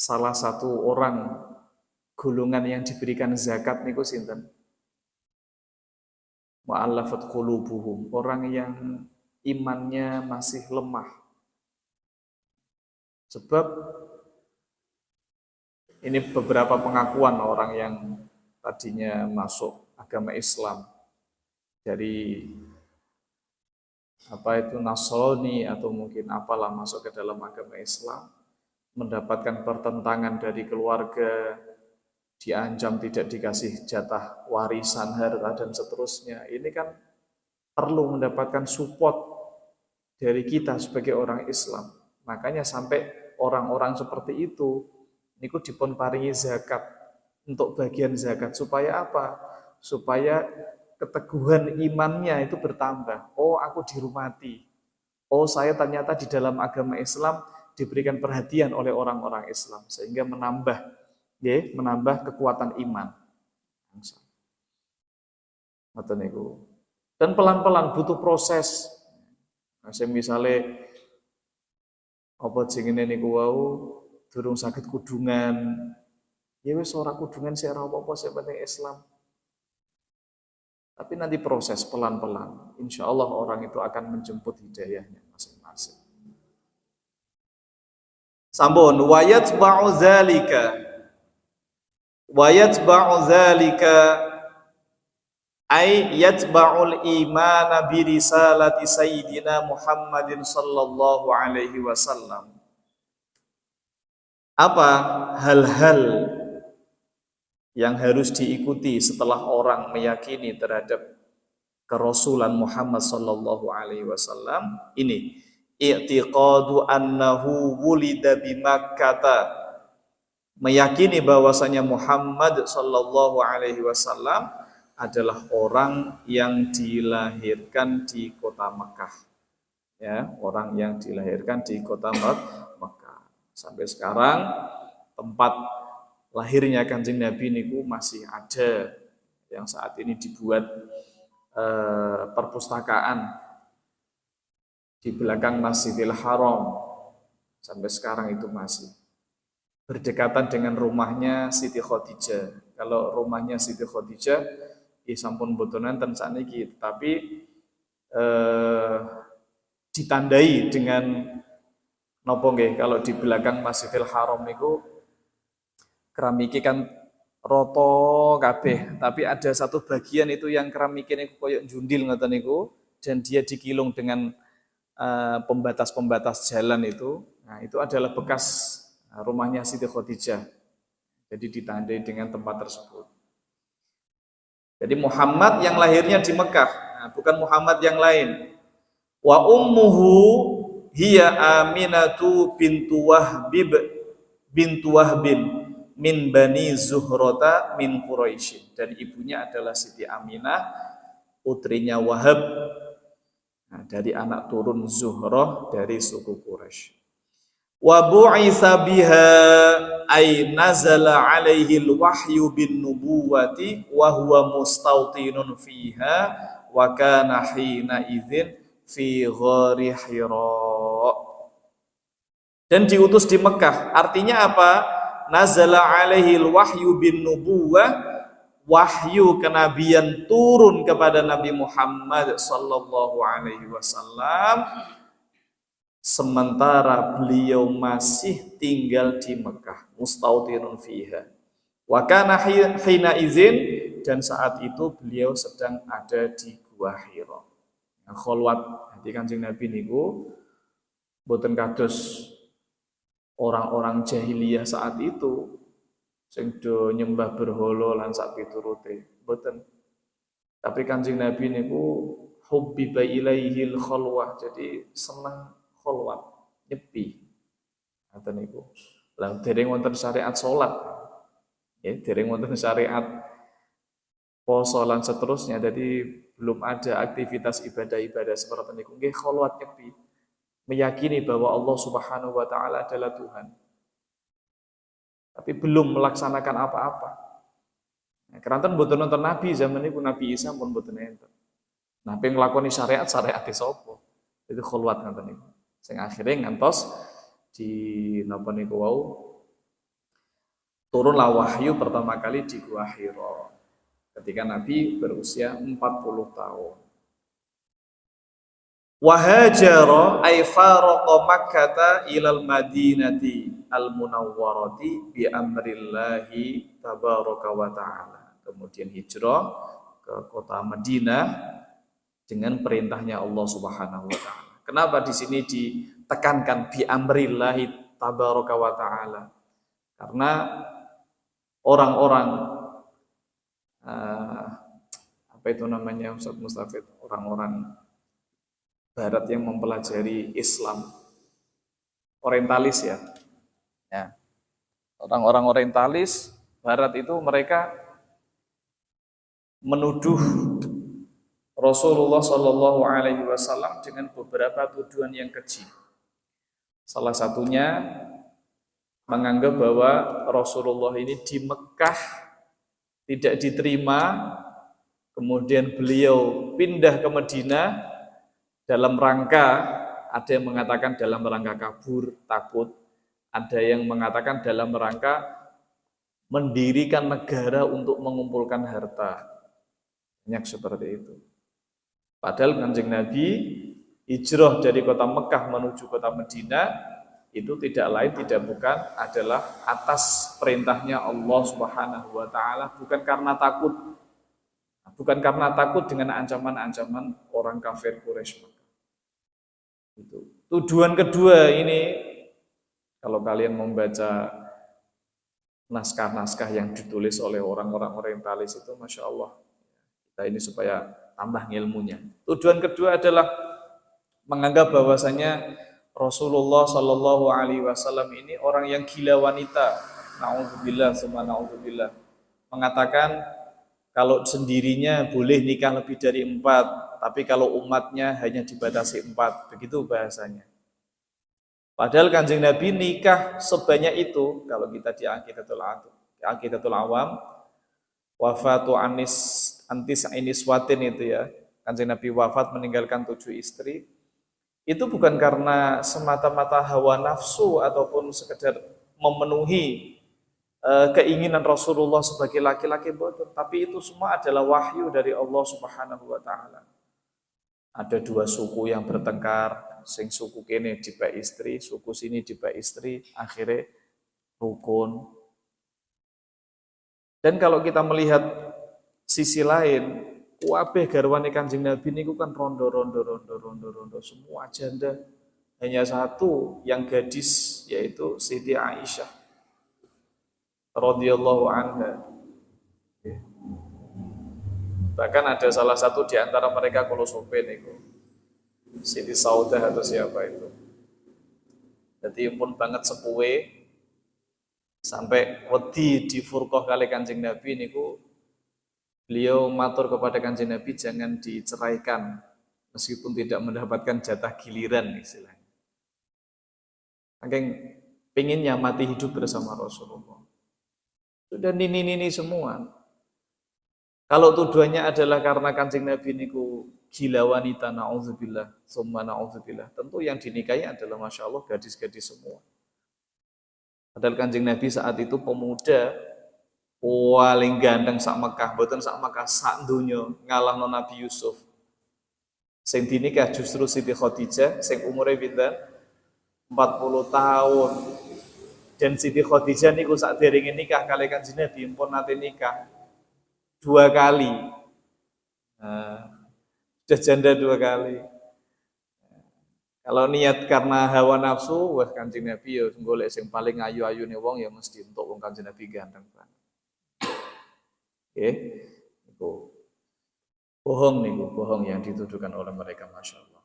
salah satu orang golongan yang diberikan zakat niku sinten? Mu'allafat qulubuhum, orang yang imannya masih lemah. Sebab ini beberapa pengakuan orang yang tadinya masuk agama Islam dari Nasrani atau mungkin apalah masuk ke dalam agama Islam, mendapatkan pertentangan dari keluarga, diancam tidak dikasih jatah warisan harta dan seterusnya. Ini kan perlu mendapatkan support dari kita sebagai orang Islam. Makanya sampai orang-orang seperti itu niku dipun paringi zakat untuk bagian zakat supaya apa? Supaya keteguhan imannya itu bertambah. Oh, aku dirumati. Oh, saya ternyata di dalam agama Islam diberikan perhatian oleh orang-orang Islam sehingga menambah kekuatan iman. Dan pelan-pelan butuh proses. Nah, misalnya apa jenenge niku wau durung saged kudungan. Ya wis ora kudungan sik ora apa-apa sik penting Islam. Tapi nanti proses pelan-pelan. Insya Allah orang itu akan menjemput hidayahnya masing-masing. Sambun wayatba'u dzalika ay yatba'ul imana bi risalati sayyidina Muhammadin sallallahu alaihi wasallam. Apa hal-hal yang harus diikuti setelah orang meyakini terhadap kerasulan Muhammad sallallahu alaihi wasallam? Ini i'tiqadu annahu wulida bi Makkah, meyakini bahwasanya Muhammad sallallahu alaihi wasallam adalah orang yang dilahirkan di kota Mekah. Ya, orang yang dilahirkan di kota Mekah. Sampai sekarang tempat lahirnya Kanjeng Nabi niku masih ada, yang saat ini dibuat perpustakaan di belakang Masjidil Haram. Sampai sekarang itu masih berdekatan dengan rumahnya Siti Khadijah. Kalau rumahnya Siti Khadijah sampun boten nenten sakniki, tetapi ditandai dengan napa nggih, kalau di belakang Masjidil Haram niku keramike kan rata kabeh, tapi ada satu bagian itu yang keramike niku koyo jundil ngoten niku, dan dia dikilung dengan pembatas-pembatas jalan itu. Nah, itu adalah bekas rumahnya Siti Khadijah. Jadi ditandai dengan tempat tersebut. Jadi Muhammad yang lahirnya di Mekah, nah, bukan Muhammad yang lain. Wa ummuhu hiya Aminatu bintu Wahbin min Bani Zuhrata min Quraisy. Dan ibunya adalah Siti Aminah, putrinya Wahab, nah, dari anak turun Zuhrah dari suku Quraisy. Wa bu'itsa biha ay nazala alaihi al-wahyu bin nubuwati wa huwa mustautinun fiha wa kana hina idzin fi ghari Hira. Dan diutus di Mekah. Artinya apa? Nazala alaihi al-wahyu bin nubuwah, wahyu kenabian turun kepada Nabi Muhammad sallallahu alaihi wasallam sementara beliau masih tinggal di Mekah, mustautinun fiha. Wa kana hina izin, dan saat itu beliau sedang ada di Gua Hira. Nah, kholwat di Kanjeng Nabi niku boten kados orang-orang jahiliyah saat itu sing do nyembah berhala lan sak piturute, boten. Tapi Kanjeng Nabi niku hubbiba ilaihil khalwah, jadi seneng kholwat, nyepi. Ngoten niku. Lah dereng wonten syariat salat. Ya, dereng wonten syariat poso lan seterusnya. Jadi belum ada aktivitas ibadah-ibadah seperti niku. Nggih kholwat nyepi. Meyakini bahwa Allah Subhanahu wa taala adalah Tuhan. Tapi belum melaksanakan apa-apa. Nah, keranten mboten nonton Nabi zaman niku, Nabi Isa pun mboten enten. Nah, pengen nglakoni syariat sapa? Itu kholwat ngoten niku. Sing akhirnya ngantos di napa niku wau turunlah wahyu pertama kali di Gua Hira ketika Nabi berusia 40 tahun. Wahajara ay faraqa Makkata ilal Madinati al-Munawwarati bi amrillahi tabaraka wa ta'ala. Kemudian hijrah ke kota Madinah dengan perintahnya Allah Subhanahu wa taala. Kenapa di sini ditekankan bi amrillahi tabaraka wa ta'ala? Karena orang-orang apa itu namanya Ustaz Mustafid, orang-orang Barat yang mempelajari Islam orientalis ya. Orang-orang orientalis Barat itu mereka menuduh Rasulullah Shallallahu Alaihi Wasallam dengan beberapa tuduhan yang keji. Salah satunya menganggap bahwa Rasulullah ini di Mekah tidak diterima, kemudian beliau pindah ke Madinah dalam rangka, ada yang mengatakan dalam rangka kabur, takut, ada yang mengatakan dalam rangka mendirikan negara untuk mengumpulkan harta. Banyak seperti itu. Padahal Kanjeng Nabi hijrah dari kota Mekah menuju kota Madinah itu tidak lain tidak bukan adalah atas perintahnya Allah Subhanahu wa taala, bukan karena takut. Bukan karena takut dengan ancaman-ancaman orang kafir Quraisy. Itu. Tuduhan kedua ini, kalau kalian membaca naskah-naskah yang ditulis oleh orang-orang orientalis itu, Masya Allah, kita ini supaya tambah ilmunya. Tuduhan kedua adalah menganggap bahwasanya Rasulullah Shallallahu Alaihi Wasallam ini orang yang gila wanita. Nauzubillah, summa nauzubillah. Mengatakan kalau sendirinya boleh nikah lebih dari 4, tapi kalau umatnya hanya dibatasi 4, begitu bahasanya. Padahal Kanjeng Nabi nikah sebanyak itu, kalau kita di Aqidatul Awam, wafatu antis iniswatin itu ya, Kanjeng Nabi wafat meninggalkan 7 istri, itu bukan karena semata-mata hawa nafsu ataupun sekedar memenuhi keinginan Rasulullah sebagai laki-laki boten, tapi itu semua adalah wahyu dari Allah Subhanahu wa taala. Ada 2 suku yang bertengkar, sing suku kene dibak istri, suku sini dibak istri, akhirnya rukun. Dan kalau kita melihat sisi lain, kabeh garwane Kanjeng Nabi niku kan rondo semua janda. Hanya satu yang gadis, yaitu Siti Aisyah radhiyallahu anha. Bahkan ada salah satu di antara mereka kalau sopen itu Siti Saudah atau siapa itu. Jadi pun banget sepuwe sampai wedi di furqah kali Kanjeng Nabi niku beliau matur kepada Kanjeng Nabi jangan diceraikan meskipun tidak mendapatkan jatah giliran istilahnya. Saking pengennya mati hidup bersama Rasulullah. Sudah nini semua. Kalau tujuannya adalah karena Kanjeng Nabi niku gila wanita, na'udzubillah, summa na'udzubillah. Tentu yang dinikahi adalah Masya Allah gadis-gadis semua. Padahal Kanjeng Nabi saat itu pemuda paling ganteng sak Mekah, mboten sak Mekah, sak donya ngalahno Nabi Yusuf. Sing dinikah justru Siti Khadijah, sing umure pinten? 40 tahun. Dan Siti Khadijah niku sakderenge nikah kali Kanjeng Nabi pun nate nikah 2 kali. Sudah janda 2 kali. Kalau niat karena hawa nafsu, wah Kanjeng Nabi ya golek sing paling ayu-ayune wong ya mesti entuk wong Kanjeng Nabi ganteng banget. Oke. Itu bohong yang dituduhkan oleh mereka, Masya Allah.